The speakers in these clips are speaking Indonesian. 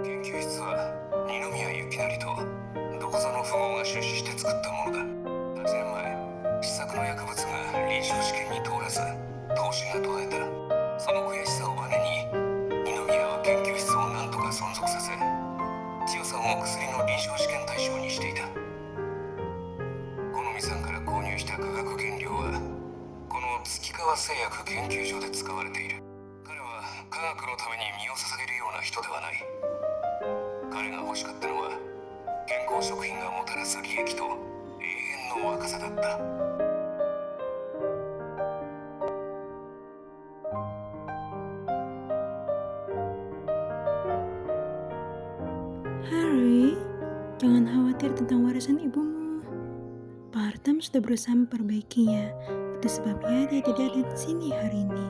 研究室は二宮ゆきなりとどこぞの富豪が出資して作ったものだ。8年前、試作の薬物が臨床試験に通らず投資が途絶えた。その悔しさをバネに二宮は研究室を何とか存続させ、千代さんを薬の臨床試験対象にしていた。好美さんから購入した化学原料はこの月川製薬研究所で使われている。彼は科学のために身を捧げるような人ではない。彼が欲しかったのは健康食品がもたらす利益と永遠の若さだった。Harry, jangan khawatir tentang warisan ibumu. Pak Artam sudah berusaha memperbaikinya. Itu sebabnya dia tidak ada di sini hari ini.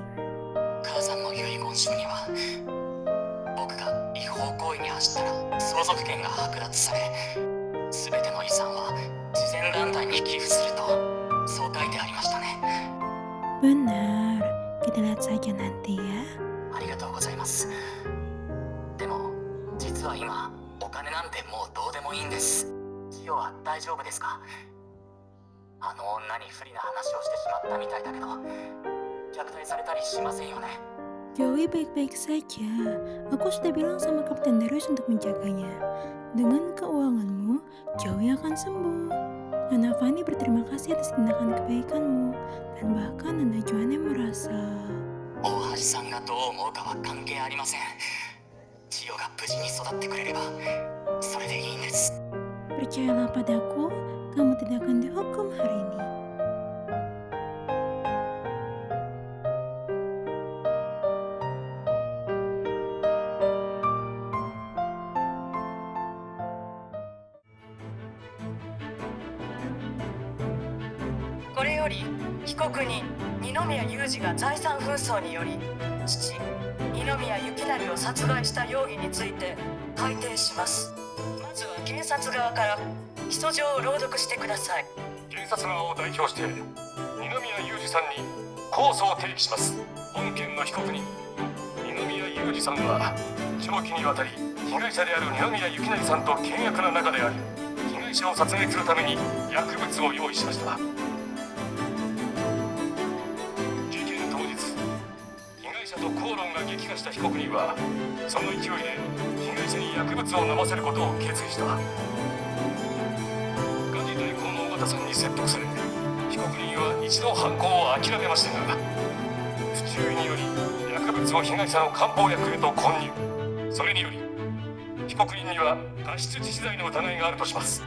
母さんの遺言書には、僕が違法行為に走ったら相続権が剥奪され、全ての遺産は慈善団体に寄付すると、そう書いてありましたね。 Benar, kita lihat saja nanti ya. ありがとうございます。でも実は今お金なんてもうどうでもいいんです。千代は大丈夫ですか？あの女に不利な話をしてしまったみたいだけど、虐待されたりしませんよね。 Joey baik-baik saja. Aku sudah bilang sama Kapten Darius untuk menjaganya. Dengan keuanganmu, Joey akan sembuh. Nona Fanny berterima kasih atas tindakan kebaikanmu. Dan bahkan Nona Joanne merasa... 大橋さんがどう思うかは関係ありません。千代が無事に育ってくれればそれでいいんです。 Percayalah padaku, kamu tidak akan dihukum hari ini. "これより被告人二宮裕二が財産紛争により父二宮ゆきなりを殺害した容疑について開廷します。まずは検察側から起訴状を朗読してください。検察側を代表して二宮裕二さんに控訴を提起します。本件の被告人二宮裕二さんは長期にわたり被害者である二宮ゆきなりさんと険悪な仲であり、被害者を殺害するために薬物を用意しました。事件当日、被害者と口論が激化した被告人はその勢いで被害者に薬物を飲ませることを決意した。ガジ代行の尾形さんに説得され、被告人は一度犯行を諦めましたが、不注意により薬物を被害者の漢方薬へと混入。それにより被告人には過失致死罪の疑いがあるとします。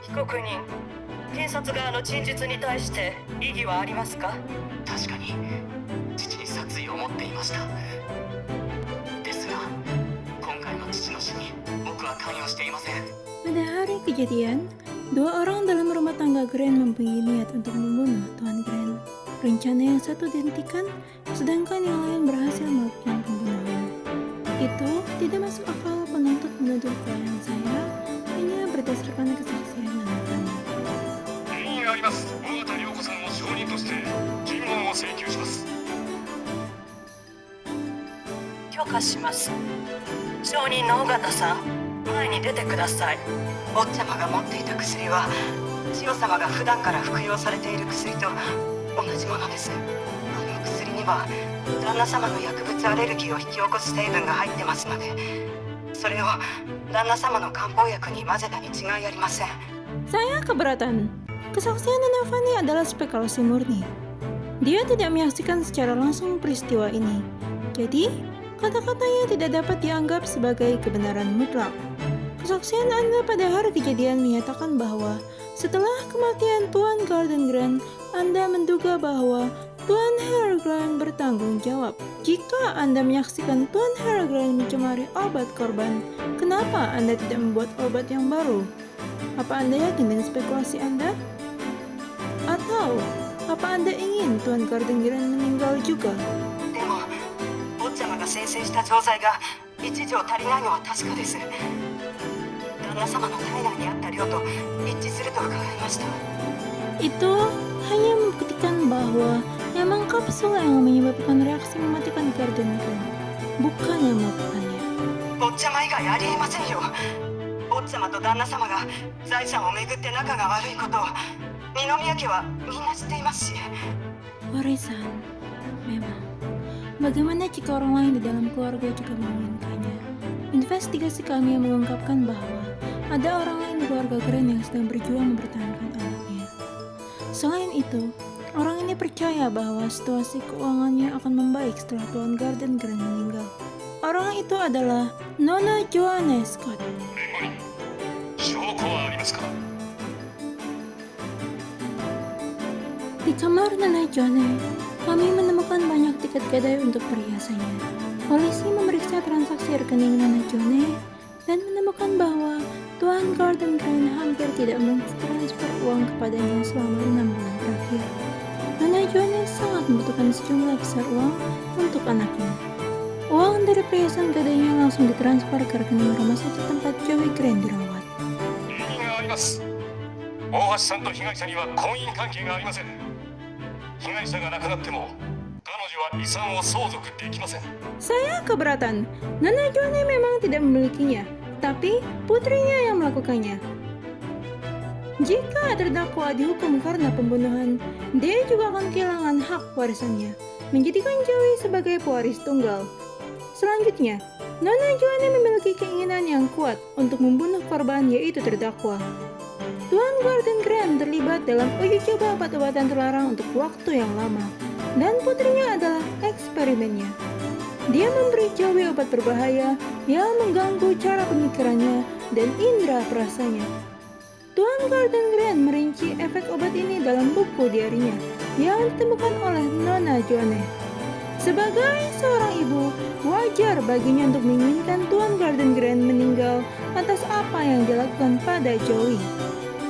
被告人、検察側の陳述に対して異議はありますか？確かに父に殺意を持っていました。ですが今回の父の死に僕は関与していません。 Pada hari kejadian, dua orang dalam rumah tangga Grant mempunyai niat untuk membunuh Tuan Grant. Rencana yang satu dihentikan, sedangkan yang lain berhasil melakukan pembunuhan. Itu tidak masuk akal. Penuntut menuduh klien saya hanya berdasarkan kesaksian Nona Fanny. 原因があります。尾形涼子さんを証人として尋問を請求します。許可します。証人の尾形さん、前に出てください。坊ちゃまが持っていた薬は千代様が普段から服用されている薬と同じものです。あの薬には旦那様の薬物アレルギーを引き起こす成分が入ってますので、それを旦那様の漢方薬に混ぜたに違いありません。 Saya keberatan. Kesaksian Nona Fanny adalah spekulasi murni. Dia tidak menyaksikan secara langsung peristiwa ini. Jadi, kata-katanya tidak dapat dianggap sebagai kebenaran mutlak. Kesaksian Anda pada hari kejadian menyatakan bahwa setelah kematian Tuan Garden Grant, Anda menduga bahwa Tuan Harrigan bertanggung jawab. Jika Anda menyaksikan Tuan Harrigan mencemari obat korban, kenapa Anda tidak membuat obat yang baru? Apa Anda yakin dengan spekulasi Anda? Atau apa Anda ingin Tuan Garden Grand meninggal juga? でも坊ちゃまが生成した錠剤が1錠足りないのは確かです。旦那様の体内にあった量と一致すると伺いました。 Itu hanya membuktikan bahwa memang kapsul yang menyebabkan reaksi mematikan Garden Grand, bukan yang melakukannya. 坊ちゃま以外ありえませんよ。坊ちゃまと旦那様が財産をめぐって仲が悪いことを二宮家はみんな知っていますし。 Warisan, memang. Bagaimana jika orang lain di dalam keluarga juga menginginkannya? Investigasi kami mengungkapkan bahwa ada orang lain di keluarga Grand yang sedang berjuang mempertahankan anaknya. Selain itu, orang ini percaya bahwa situasi keuangannya akan membaik setelah Tuan Garden Grand meninggal. Orang itu adalah Nona Joanne Scott. 弁護人、証拠はありますか？ Di kamar Nona Joanne, kami menemukan banyak tiket gadai untuk perhiasannya. Polisi memeriksa transaksi rekening Nona Joanne dan menemukan bahwa Tuan Garden Grand hampir tidak mentransfer uang kepadanya selama 6 bulan terakhir. Nona Joanne sangat membutuhkan sejumlah besar uang untuk anaknya. Uang dari perhiasan gadainya langsung ditransfer ke rekening rumah sakit tempat Joey Grand dirawat. 原因があります。大橋さんと被害者には婚姻関係がありません。被害者が亡くなっても彼女は遺産を相続できません。 Saya keberatan. Nona Joanne memang tidak memilikinya, tapi putrinya yang melakukannya. Jika terdakwa dihukum karena pembunuhan, dia juga akan kehilangan hak warisannya, menjadikan Joey sebagai pewaris tunggal. Selanjutnya, Nona Joanne memiliki keinginan yang kuat untuk membunuh korban, yaitu terdakwa. Tuan Garden Grand terlibat dalam uji coba obat-obatan terlarang untuk waktu yang lama, dan putrinya adalah eksperimennya. Dia memberi Joey obat berbahaya yang mengganggu cara pemikirannya dan indera perasanya. Tuan Garden Grand merinci efek obat ini dalam buku diarinya yang ditemukan oleh Nona Joanne. Sebagai seorang ibu, wajar baginya untuk menginginkan Tuan Garden Grand meninggal atas apa yang dilakukan pada Joey.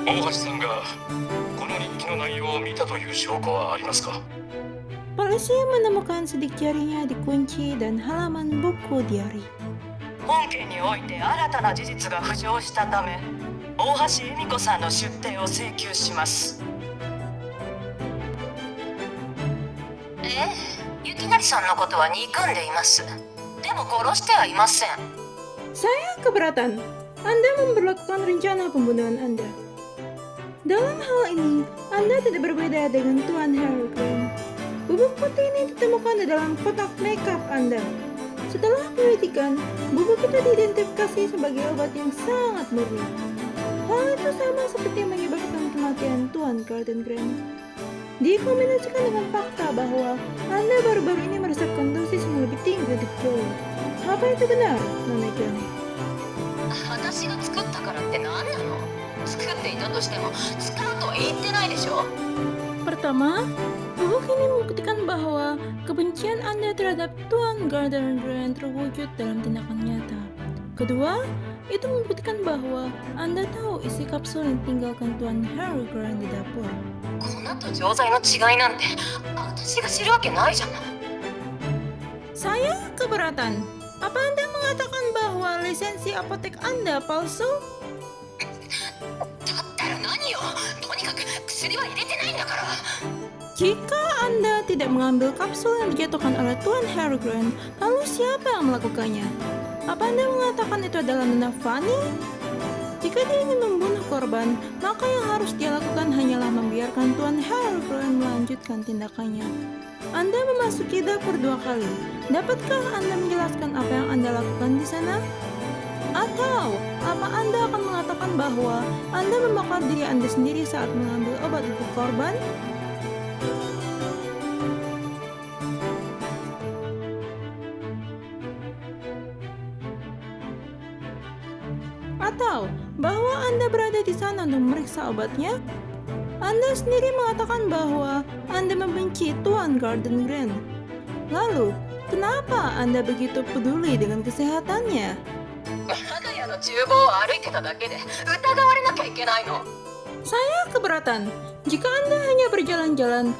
大橋さんがこの日記の内容を見たという証拠はありますか？ Polisi menemukan sidik jarinya di kunci dan halaman buku diari. 本件において新たな事実が浮上したため大橋恵美子さんの出廷を請求します。雪成さんのことは憎んでいます。でも殺してはいません。 Saya keberatan. Anda memperlakukan rencana pembunuhan Anda. Dalam hal ini, Anda tidak berbeda dengan Tuan Harry Grand. Bubuk putih ini ditemukan di dalam kotak makeup Anda. Setelah penyelidikan, bubuk itu diidentifikasi sebagai obat yang sangat murni. Hal itu sama seperti yang menyebabkan kematian Tuan Garden Grand. Dikombinasikan dengan fakta bahwa Anda baru-baru ini meresapkan dosis yang lebih tinggi untuk Joey. Apa itu benar, Nona Joanne? 私が作ったからって何なの？作っていたとしても使うとは言ってないでしょ。 Pertama, bubuk ini membuktikan bahwa kebencian Anda terhadap Tuan Garden Grand terwujud dalam tindakan nyata. Kedua, itu membuktikan bahwa Anda tahu isi kapsul yang ditinggalkan Tuan Harry Grand di dapur. 粉と錠剤の違いなんて私が知るわけないじゃない。 Saya keberatan. Apa Anda mengatakan bahwa lisensi apotek Anda palsu? だったら何よ。とにかく薬は入れてないんだから。 Jika Anda tidak mengambil kapsul yang dijatuhkan oleh Tuan Harry Grand, lalu siapa yang melakukannya? Apa Anda mengatakan itu adalah Nona Fanny? Jika dia ingin membunuh korban, maka yang harus dia lakukan hanyalah membiarkan Tuan Harry Grand melanjutkan tindakannya. Anda memasuki dapur 2 kali. Dapatkah Anda menjelaskan apa yang Anda lakukan di sana? Atau apa Anda akan mengatakan bahwa Anda membakar diri Anda sendiri saat mengambil obat untuk korban? Atau bahwa Anda berada di sana untuk memeriksa obatnya? Anda sendiri mengatakan bahwa Anda membenci Tuan Garden Grand. Lalu, kenapa Anda begitu peduli dengan kesehatannya? 我が家の厨房を歩いてただけで疑われなきゃいけないの。Saya keberatan. Jika Anda hanya berjalan-jalan,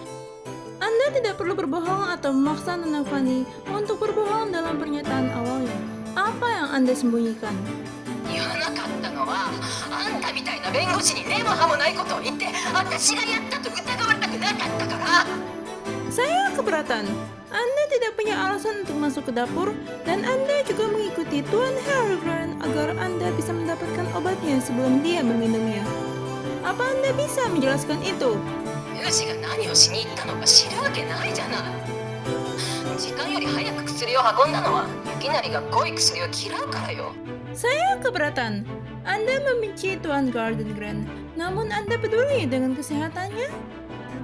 Anda tidak perlu berbohong atau memaksa Nona Fanny untuk berbohong dalam pernyataan awalnya. Apa yang Anda sembunyikan? 言わなかったのはあんたみたいな弁護士に根も葉もないことを言って私がやったと疑われたくなかったから。 Saya keberatan. Anda tidak punya alasan untuk masuk ke dapur, dan Anda juga mengikuti Tuan Harrigan agar Anda bisa mendapatkan obatnya sebelum dia meminumnya. Apa Anda bisa menjelaskan itu? ユージが何をしに行ったのか知るわけないじゃない。時間より早く薬を運んだのは雪成が濃い薬を嫌うからよ。 Saya keberatan. Anda membenci Tuan Garden Grand, namun Anda peduli dengan kesehatannya.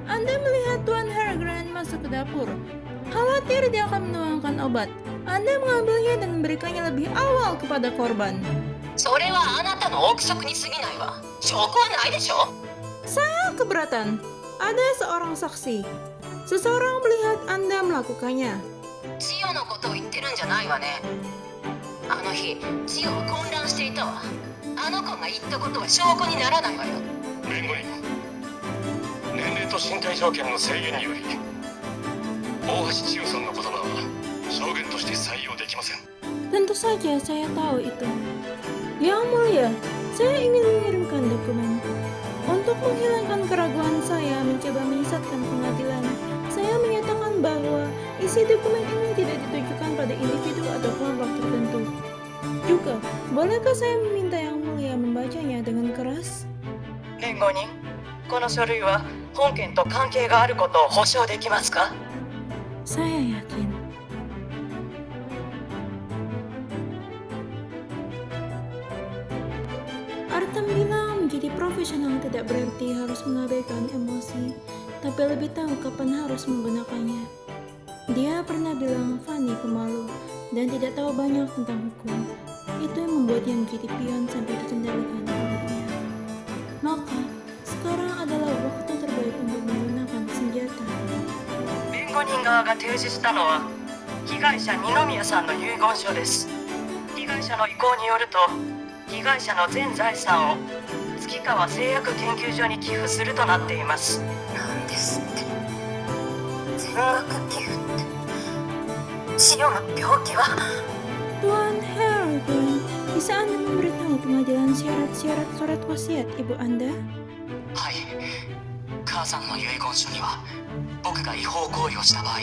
Anda melihat Tuan Harrigan masuk ke dapur. Khawatir dia akan menuangkan obat. Anda mengambilnya dan memberikannya lebih awal kepada korban. それはあなたの憶測に過ぎないわ。証拠はないでしょ。 Saya keberatan. Ada seorang saksi. Seseorang melihat Anda melakukannya. 千代のことを言ってるんじゃないわね。あの日、千代は混乱していたわ。あの子が言ったことは証拠にならないわよ。弁護人、年齢と身体条件の制限により大橋千代さんの言葉は証言として採用できません。 Tentu saja saya tahu itu. Yang mulia, saya ingin mengirimkan dokumen. Untuk menghilangkan keraguan saya mencoba menyesatkan pengadilan. Saya menyatakan bahwa isi dokumen ini tidak ditujukan pada individu atau kelompok tertentu. Juga, bolehkah saya meminta yang mulia membacanya dengan keras? 弁護人、この書類は本件と関係があることを保証できますか？ Saya yakin. Artem bilang menjadi profesional tidak berarti harus mengabaikan emosi, tapi lebih tahu kapan harus menggunakannya. Dia pernah bilang Fanny pemalu dan tidak tahu banyak tentang hukum. Itu yang membuatnya menjadi pion sampai dikendalikan olehnya. Maka, sekarang adalah waktu terbaik untuk menggunakan senjata. 弁護人側が提示したのは被害者二宮さんの遺言書です。被害者の意向によると被害者の全財産を月川製薬研究所に寄付するとなっています。なんですって。全額寄付って。千代の病気は Tuan Harrigan, bisa Anda memberitahu pengadilan syarat-syarat surat wasiat ibu Anda? はい。母さんの遺言書には僕が違法行為をした場合、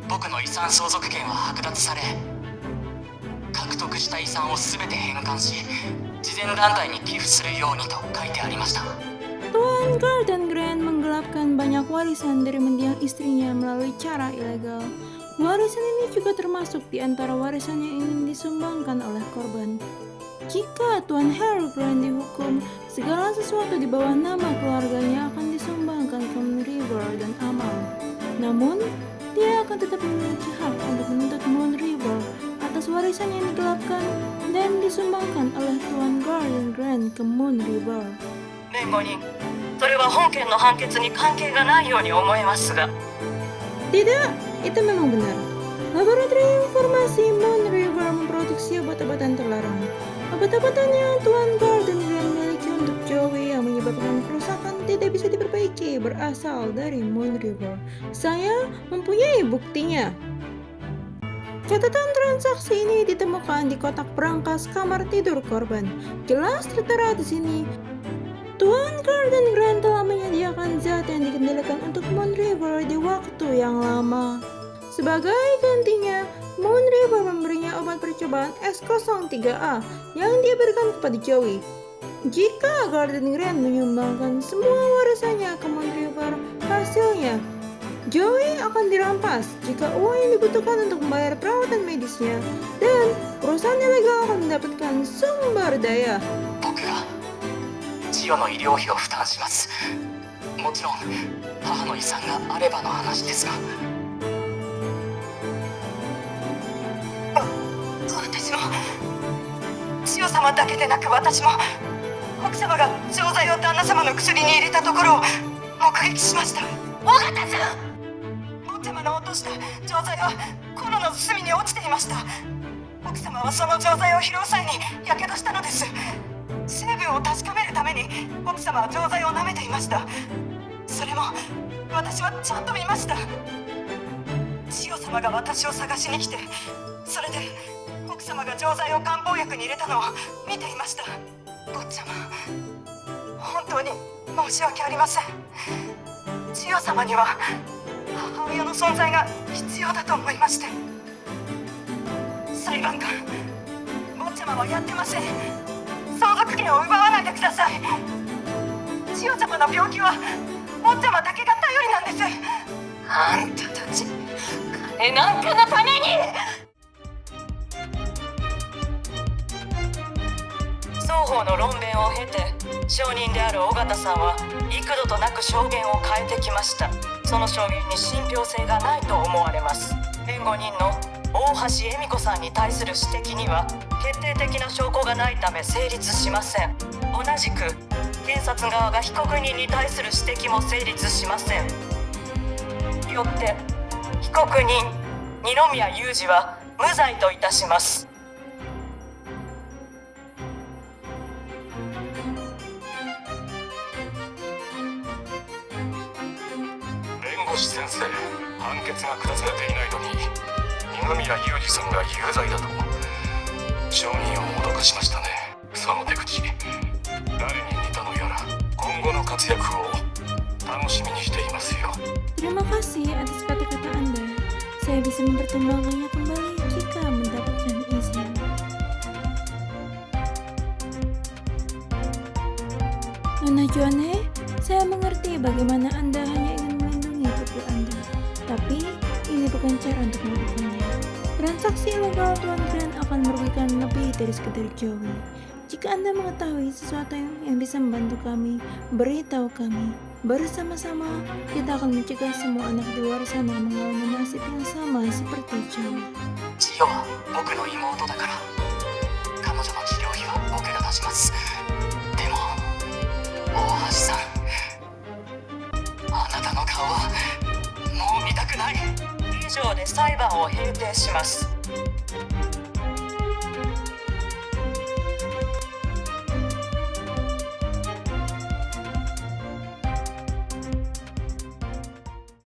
僕の遺産相続権は剥奪され、獲得した遺産を全て返還し、慈善団体に寄付するようにと書いてありました。 Tuan Garden Grand menggelapkan banyak warisan dari mendiang istrinya melalui cara ilegal. Warisan ini juga termasuk di antara warisan yang ingin disumbangkan oleh korban. Jika Tuan Harrigan dihukum, segala sesuatu di bawah nama keluarganya akan disumbangkan ke Moon River dan Amal. Namun, dia akan tetap memiliki hak untuk menuntut Moon River atas warisan yang digelapkan dan disumbangkan oleh Tuan Garden Grand ke Moon River. 弁護人、それは本件の判決に関係がないように思えますが。 Tidak, itu memang benar. Laboratorium Farmasi Moon River memproduksi obat-obatan terlarang. Obat-obatan yang Tuan Garden Grand miliki untuk Joey yang menyebabkan kerusakan tidak bisa diperbaiki berasal dari Moon River. Saya mempunyai buktinya. Catatan transaksi ini ditemukan di kotak berangkas kamar tidur korban. Jelas tertera di sini. Tuan Garden Grand telah menyediakan zat yang dikendalikan untuk Moon River di waktu yang lama. Sebagai gantinya, Moon River memberinya obat percobaan S03A yang dia berikan kepada Joey. Jika Garden Grand menyumbangkan semua warisannya ke Moon River, hasilnya Joey akan dirampas jika uang yang dibutuhkan untuk membayar perawatan medisnya, dan perusahaan ilegal akan mendapatkan sumber daya. 僕が千代の医療費を負担します。もちろん母の遺産があればの話ですが。 私も千代様だけでなく私も奥様が錠剤を旦那様の薬に入れたところを目撃しました。尾形さん、坊ちゃまの落とした錠剤はコロの隅に落ちていました。奥様はその錠剤を拾う際にやけどしたのです。成分を確かめるために奥様様は錠剤を舐めていました。それも私はちゃんと見ました。千代様が私を探しに来て、それで奥様が錠剤を漢方薬に入れたのを見ていました。坊ちゃま、本当に申し訳ありません。千代様には母親の存在が必要だと思いまして。裁判官、坊ちゃまはやってません。相続権を奪わないでください。千代様の病気は坊ちゃまだけが頼りなんです。あんたたち金なんかのために。双方の論弁を経て、証人である尾形さんは幾度となく証言を変えてきました。その証言に信憑性がないと思われます。弁護人の大橋恵美子さんに対する指摘には決定的な証拠がないため成立しません。同じく検察側が被告人に対する指摘も成立しません。よって被告人二宮裕二は無罪といたします。弁護士先生、判決が下されていないのに二宮裕二さんが有罪だと証人を脅かしましたね。その手口、誰に似たのやら今後の活躍を楽しみにしていますよ。 Terima kasih atas kata-kata Anda. Saya bisa mempertimbangkannya kembali jika mendapatkan izin. Nona Joanne, saya mengerti bagaimana Anda hanya ingin melindungi putri Anda. Tapi, ini bukan cara untuk melakukannya. Transaksi ilegal Tuan Grant akan merugikan lebih dari sekedar Joey. Jika Anda mengetahui sesuatu yang bisa membantu kami, beritahu kami. Bersama-sama, kita akan mencegah semua anak di luar sana mengalami nasib yang sama seperti Joey. 千代は僕の妹だから、彼女の治療費は僕が出します。でも大橋さん、あなたの顔はもう見たくない。以上で裁判を閉廷します。